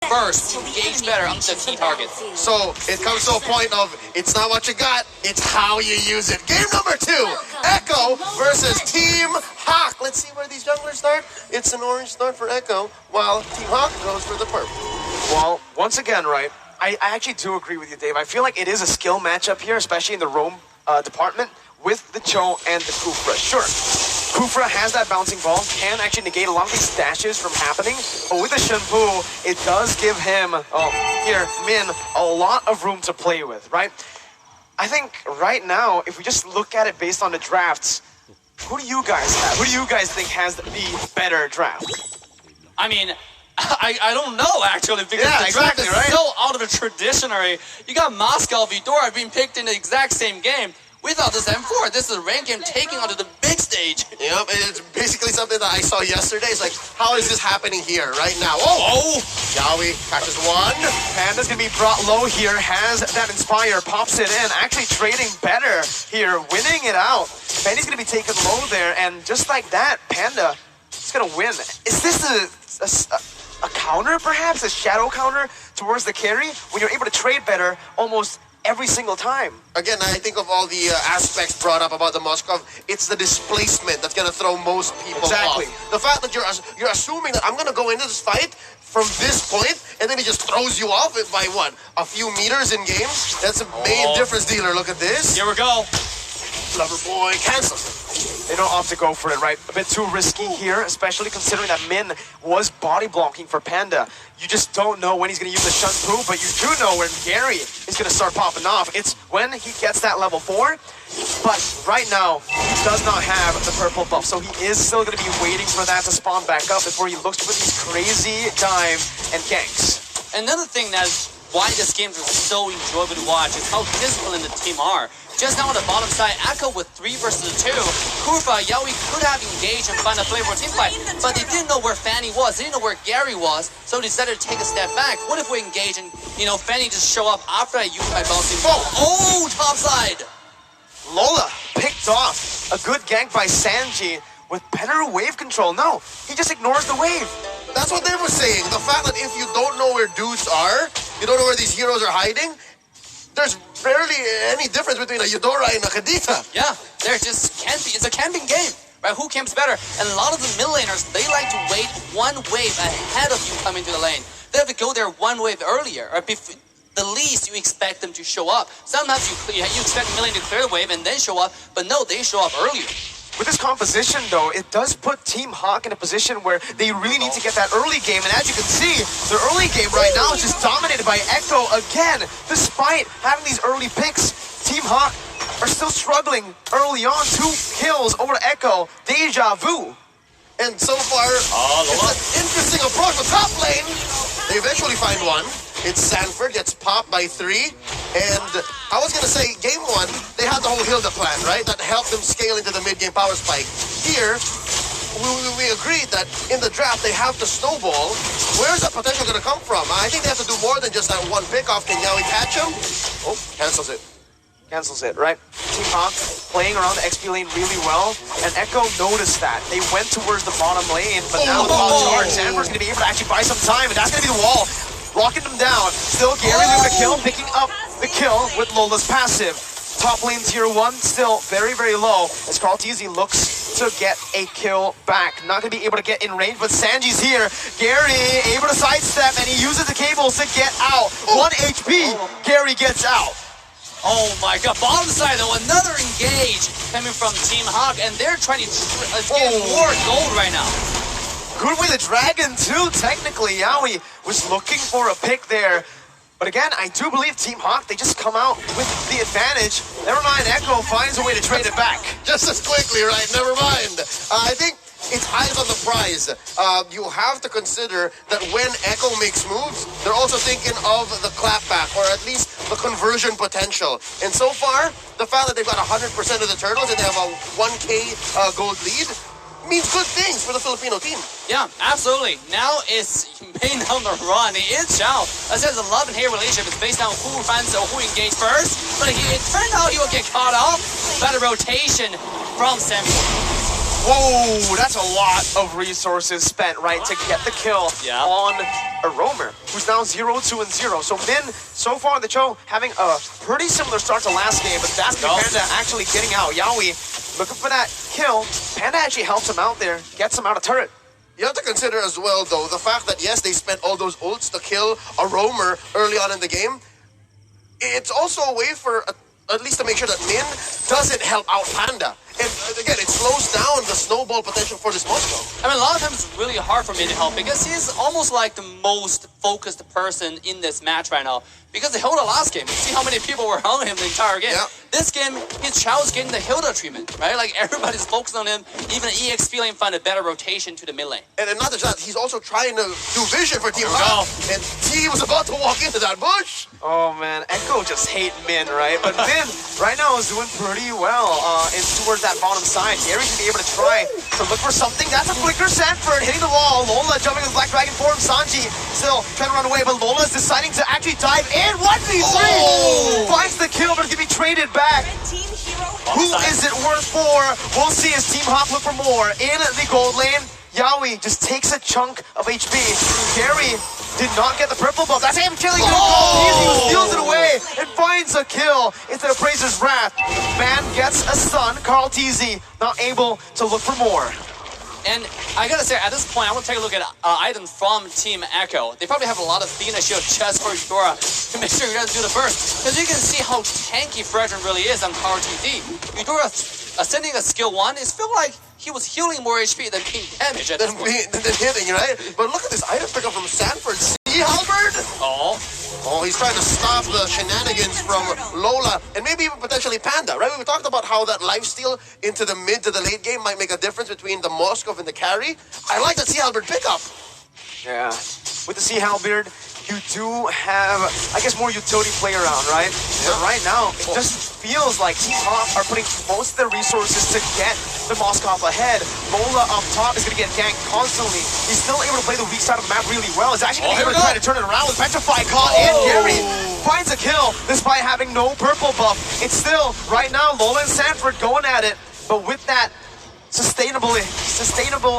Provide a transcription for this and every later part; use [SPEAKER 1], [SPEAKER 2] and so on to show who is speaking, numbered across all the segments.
[SPEAKER 1] first to engage better on the key targets.
[SPEAKER 2] So it comes to a point of it's not what you got, it's how you use it. Game number 2, Echo versus Team Hawk. Let's see where these junglers start. It's an orange start for Echo, while Team Hawk goes for the purple.
[SPEAKER 3] Well, once again, right, I actually do agree with you, Dave. I feel like it is a skill matchup here, especially in the roam department with the Cho and the Kufra. Sure, Kufra has that bouncing ball, can actually negate a lot of these dashes from happening, but with the Shenpu, it does give him, Min, a lot of room to play with, right? I think right now, if we just look at it based on the drafts, who do you guys have? Who do you guys think has the better draft?
[SPEAKER 1] I mean, I don't know actually, because
[SPEAKER 3] Yeah,
[SPEAKER 1] the draft
[SPEAKER 3] exactly,
[SPEAKER 1] is
[SPEAKER 3] right?
[SPEAKER 1] so out of the traditionary. You got Moscow, Vidora being picked in the exact same game. We thought this M4, this is a ranked game taking onto the big stage.
[SPEAKER 2] Yep, it's basically something that I saw yesterday. It's like, how is this happening here right now? Oh! Yaoi catches one.
[SPEAKER 3] Panda's gonna be brought low here, has that Inspire, pops it in, actually trading better here, winning it out. Benny's gonna be taken low there, and just like that, Panda is gonna win. Is this a counter, perhaps? A shadow counter towards the carry? When you're able to trade better almost every single time.
[SPEAKER 2] Again, I think of all the aspects brought up about the Moskov, it's the displacement that's going to throw most people
[SPEAKER 3] Exactly.
[SPEAKER 2] off. The fact that you're assuming that I'm going to go into this fight from this point, and then he just throws you off it by what? A few meters in game? That's a main difference dealer. Look at this.
[SPEAKER 1] Here we go.
[SPEAKER 2] Loverboy cancels.
[SPEAKER 3] They don't opt to go for it, right? A bit too risky here, especially considering that Min was body blocking for Panda. You just don't know when he's going to use the Shenpu, but you do know when Gary is going to start popping off. It's when he gets that level 4, but right now, he does not have the purple buff, so he is still going to be waiting for that to spawn back up before he looks for these crazy dive and ganks.
[SPEAKER 1] Another thing that's why this game is so enjoyable to watch is how disciplined the team are. Just now on the bottom side, Echo with 3 versus 2. Kufra, Yaoi could have engaged and find a play for a team fight, but they didn't know where Fanny was, they didn't know where Gary was, so they decided to take a step back. What if we engage and, Fanny just show up after I use my bouncing ball? Oh, top side!
[SPEAKER 3] Lola picked off a good gank by Sanji with better wave control. No, he just ignores the wave.
[SPEAKER 2] That's what they were saying. The fact that if you don't know where dudes are, you don't know where these heroes are hiding, there's barely any difference between a Eudora and a Kadita.
[SPEAKER 1] Yeah, there just can't be. It's a camping game, right? Who camps better? And a lot of the mid laners, they like to wait one wave ahead of you coming to the lane. They have to go there one wave earlier, or the least you expect them to show up. Sometimes you expect mid lane to clear the wave and then show up, but no, they show up earlier.
[SPEAKER 3] With this composition, though, it does put Team Hawk in a position where they really need to get that early game. And as you can see, the early game right now is just dominated by Echo again. Despite having these early picks, Team Hawk are still struggling early on. 2 kills over to Echo. Deja vu.
[SPEAKER 2] And so far, it's an interesting approach. The top lane, they eventually find one. It's Sanford, gets popped by 3. And I was going to say, game 1, they had the whole Hilda plan, right? That helped them scale into the mid-game power spike. Here, we agreed that in the draft, they have to snowball. Where's that potential going to come from? I think they have to do more than just that one pickoff. Can Yaoi catch him? Oh, cancels it.
[SPEAKER 3] Cancels it, right? Team Hawk playing around the XP lane really well, and Echo noticed that. They went towards the bottom lane, but now with the ball charge, Sanford's going to be able to actually buy some time, and that's going to be the wall. Locking them down. Still Gary with a kill, picking up the kill with Lola's passive. Top lane tier 1 still very, very low as Carl TZ looks to get a kill back. Not going to be able to get in range, but Sanji's here. Gary able to sidestep, and he uses the cables to get out. 1 HP. Gary gets out.
[SPEAKER 1] Oh my god, bottom side though, another engage coming from Team Hawk, and they're trying to get more gold right now.
[SPEAKER 3] Good with the dragon too, technically. Yaoi was looking for a pick there. But again, I do believe Team Hawk, they just come out with the advantage. Never mind, Echo finds a way to trade it back.
[SPEAKER 2] Just as quickly, right? Never mind. I think it's eyes on the prize. You have to consider that when Echo makes moves, they're also thinking of the clapback, or at least the conversion potential. And so far, the fact that they've got 100% of the turtles and they have a 1K gold lead means good things for the Filipino team.
[SPEAKER 1] Yeah, absolutely. Now it's main on the run. It's Xiao. As says, the love and hate relationship is based on who finds or who engaged first. But it turned out he will get caught off by the rotation from Samuel.
[SPEAKER 3] Whoa, that's a lot of resources spent, right, to get the kill on Araw, who's now 0-2-0. So Min, so far in the show, having a pretty similar start to last game, but that's Panda actually getting out. Yawi looking for that kill. Panda actually helps him out there, gets him out of turret.
[SPEAKER 2] You have to consider as well, though, the fact that, yes, they spent all those ults to kill Araw early on in the game. It's also a way for, at least to make sure that Min doesn't help out Panda. And again, it slows down the snowball potential for this Moscow.
[SPEAKER 1] I mean, a lot of times it's really hard for me to help because he's almost like the most focused person in this match right now. Because the Hilda last game, you see how many people were on him the entire game. This game, his Chao's getting the Hilda treatment, right? Like everybody's focused on him. Even EX feeling find a better rotation to the mid lane.
[SPEAKER 2] And not just that, he's also trying to do vision for Team Hawk. And T was about to walk into that bush.
[SPEAKER 3] Oh man, Echo just hate Min, right? But Min right now is doing pretty well in towards that bottom side. Gary's gonna be able to try to look for something. That's a flicker. Sanford hitting the wall. Lola jumping with Black Dragon form. Sanji still trying to run away, but Lola's deciding to actually dive in. 1v3! Finds the kill, but it's gonna be traded back. Who is it worth for? We'll see as Team Hawk look for more in the gold lane. Yawi just takes a chunk of HP. Gary did not get the purple buff. That's him killing him. He steals it away and finds a kill instead of Prazer's Wrath. Man gets a stun. Carl TZ not able to look for more.
[SPEAKER 1] And I gotta say, at this point, I want to take a look at items from Team Echo. They probably have a lot of Athena shield just for Eudora to make sure he doesn't do the burst. Because you can see how tanky Fredrin really is on Power TZ. Eudora ascending a skill 1 is feel like he was healing more HP than being damaged at this point.
[SPEAKER 2] Than hitting, right? But look at this item pickup from Sanford. See, Halberd? Oh, he's trying to stop the shenanigans from Lola and maybe even potentially Panda, right? We talked about how that lifesteal into the mid to the late game might make a difference between the Moskov and the carry. I like that Sea Halberd pickup.
[SPEAKER 3] Yeah, with the Sea Halberd, you do have, I guess, more utility play around, right? But right now, it just feels like Team Hawk are putting most of their resources to get the Moskov ahead. Lola up top is going to get ganked constantly. He's still able to play the weak side of the map really well. He's actually going to be able to try to turn it around with Petrify caught in. Gary finds a kill despite having no purple buff. It's still, right now, Lola and Sanford going at it, but with that sustainable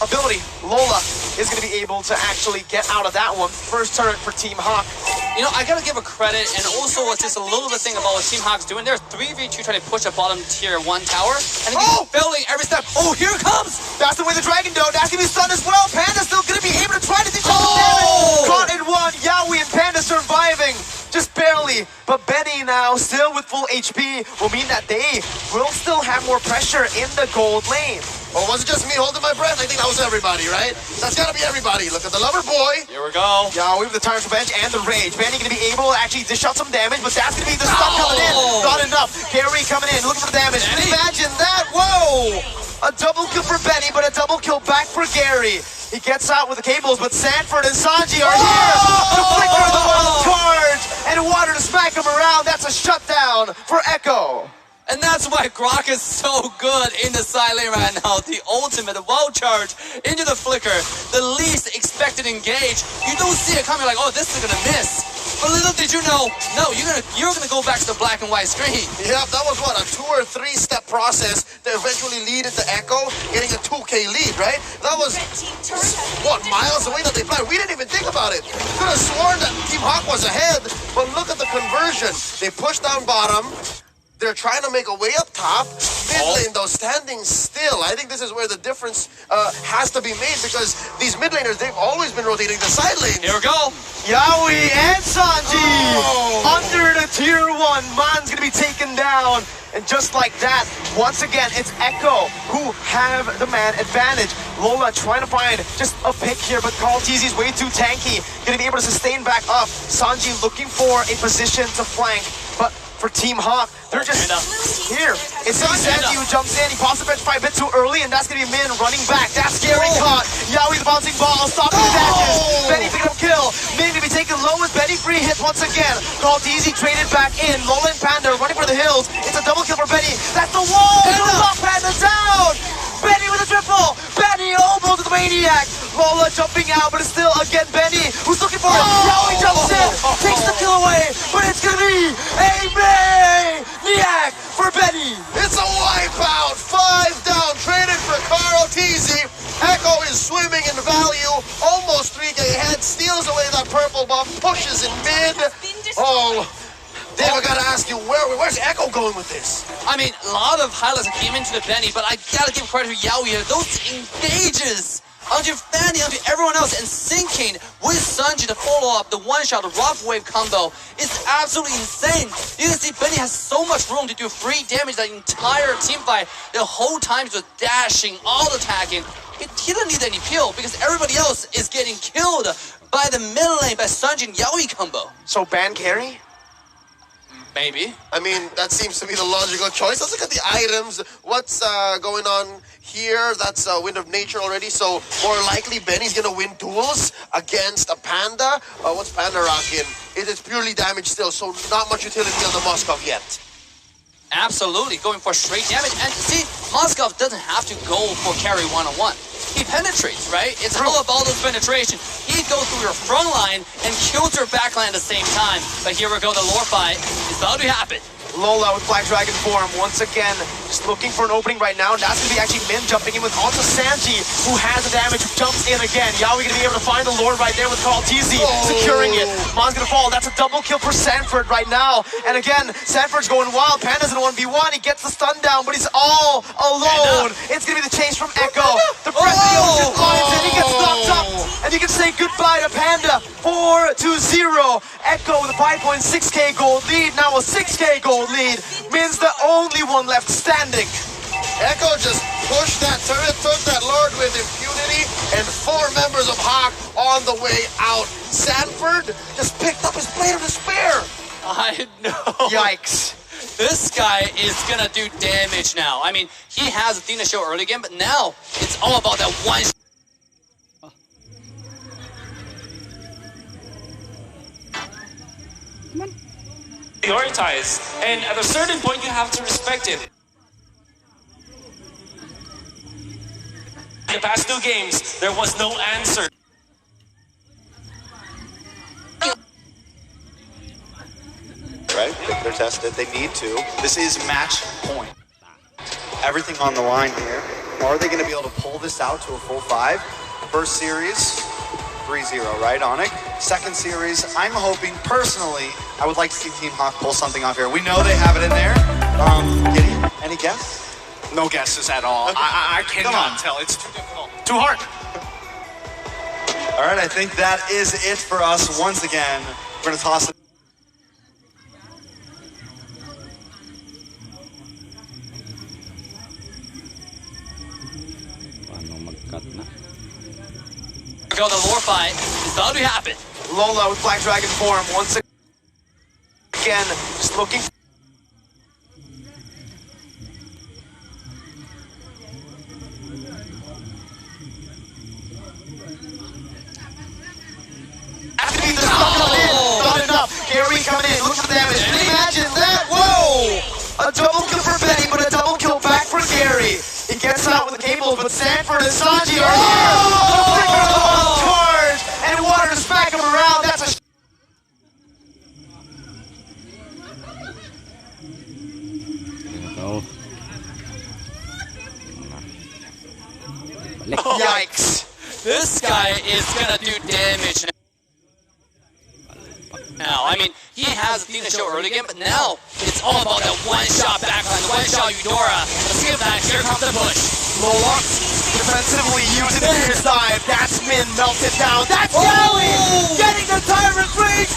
[SPEAKER 3] ability, Lola is going to be able to actually get out of that one. First turret for Team Hawk.
[SPEAKER 1] You know, I gotta give a credit, and also what's just a little bit thing about what Team Hawk's doing. They're 3v2 trying to push a bottom tier 1 tower, and he's failing every step. Oh, here it comes!
[SPEAKER 3] That's the way the Dragon Doe. That's gonna be stunned as well. Panda's still gonna be able to try to do some damage. Caught in one. Yawi and Panda surviving. Just barely, but Benny now still with full HP will mean that they will still have more pressure in the gold lane.
[SPEAKER 2] Oh, was it just me holding my breath? I think that was everybody, right? That's gotta be everybody. Look at the lover boy.
[SPEAKER 1] Here we go.
[SPEAKER 3] Yeah, we have the Tyrant's Revenge and the Rage. Benny gonna be able to actually dish out some damage, but that's gonna be the stun coming in. Not enough. Gary coming in, looking for the damage.
[SPEAKER 1] Benny.
[SPEAKER 3] Imagine that. Whoa! A double kill for Benny, but a double kill back for Gary. He gets out with the cables, but Sanford and Sanji are here to flicker the wild charge and water to smack him around. That's a shutdown for Echo.
[SPEAKER 1] And that's why Grok is so good in the side lane right now. The ultimate wild charge into the flicker. The least expected engage. You don't see it coming like, oh, this is gonna miss. But little did you know, no, you're gonna go back to the black and white screen.
[SPEAKER 2] Yeah, that was what, a 2 or 3 step process to eventually lead into Echo getting a 2K lead, right? That was, what, miles away that they played. We didn't even think about it. Could have sworn that Team Hawk was ahead, but look at the conversion. They pushed down bottom. They're trying to make a way up top. Mid lane, though, standing still. I think this is where the difference has to be made because these mid laners, they've always been rotating the side lane.
[SPEAKER 1] Here we go.
[SPEAKER 3] Yawi and Sanji under the tier 1. Man's going to be taken down. And just like that, once again, it's Echo who have the man advantage. Lola trying to find just a pick here, but Carl TZ's way too tanky. Going to be able to sustain back up. Sanji looking for a position to flank, but for Team Hawk, they're just here. It's Sanji who jumps in. He pops the Petrify a bit too early, and that's going to be Min running back. That's scary caught. Yawi the bouncing ball, stopping the dashes. Benny picking up kill. Min going to be taken low with Benny free hit once again. Called easy, traded back in. Lola and Panda running for the hills. It's a double kill for Benny. That's the wall. Knock Panda down. Benny with a triple. Benny almost to the maniac. Lola jumping out, but it's still again Benny who's looking for it. Yawi jumps in, takes the kill away, but it's going to be a maniac for Benny.
[SPEAKER 2] It's a wipeout. 5 down. Traded for Carl T. double buff, pushes in mid. Oh, Dave, I gotta ask you, where's Echo going with this?
[SPEAKER 1] I mean, a lot of highlights that came into the Benny, but I gotta give credit to Yaoi here. Those engages onto Fanny, onto everyone else, and syncing with Sanji to follow up the one-shot, the rough wave combo is absolutely insane. You can see Benny has so much room to do free damage that entire team fight. The whole time just dashing, all attacking. He didn't need any peel because everybody else is getting killed by the middle lane, by Sanji and Yaoi combo.
[SPEAKER 3] So ban carry?
[SPEAKER 1] Maybe.
[SPEAKER 2] I mean, that seems to be the logical choice. Let's look at the items. What's going on here? That's Wind of Nature already, so more likely Benny's gonna win duels against a Panda. What's Panda rocking? It is purely damage still, so not much utility on the Moskov yet.
[SPEAKER 1] Absolutely, going for straight damage. And see, Moskov doesn't have to go for carry one-on-one. He penetrates, right? It's all about those penetration. He goes through your front line and kills your back line at the same time. But here we go, the lore fight is about to happen.
[SPEAKER 3] Lola with Black Dragon form once again, just looking for an opening right now. And that's going to be actually Min jumping in with onto Sanji, who has the damage, who jumps in again. Yaoi going to be able to find the Lord right there with Carl TZ, securing it. Mon's going to fall. That's a double kill for Sanford right now. And again, Sanford's going wild. Panda's in 1v1. He gets the stun down, but he's all alone. It's going to be the chase from Echo. The press of the ocean finds it. He gets knocked up. And you can say goodbye to Panda. 4-0. Echo with a 5.6k gold lead. Now a 6k gold lead. Min's the only one left standing.
[SPEAKER 2] Echo just pushed that turret, took that Lord with impunity, and 4 members of Hawk on the way out. Sanford just picked up his Blade of Despair.
[SPEAKER 1] I know.
[SPEAKER 3] Yikes.
[SPEAKER 1] This guy is gonna do damage now. I mean, he has Athena show early game, but now it's all about that one.
[SPEAKER 4] Prioritize, and at a certain point you have to respect it. In the past 2 games, there was no answer.
[SPEAKER 5] Right? If they're tested, they need to. This is match point. Everything on the line here. Are they going to be able to pull this out to a full 5? First series, 3-0, right, Onic? Second series, I'm hoping, personally, I would like to see Team Hawk pull something off here. We know they have it in there. Gideon, any guess?
[SPEAKER 3] No guesses at all.
[SPEAKER 5] Okay.
[SPEAKER 3] I cannot tell. It's too difficult. Too hard.
[SPEAKER 5] All right, I think that is it for us once again. We're going to toss it.
[SPEAKER 1] Go, the lore fight is about to happen.
[SPEAKER 3] Lola with Black Dragon form once again, just looking. Not enough. Gary coming in. Look at the damage. Imagine that. Whoa! A double kill for Benny, but a double kill back for Gary. He gets out with the cables, but Sanford and Sanji are here. The flicker of the charge, and water to smack him around. That's a. Yikes.
[SPEAKER 1] This guy is gonna do damage now. I mean, he has Athena show early game, but now it's all about that one-shot backline, the one-shot Eudora. Let's give that. Here comes the push.
[SPEAKER 3] Lola defensively using the near side. That's Min melted down. That's Yaoi getting the tyrant rage.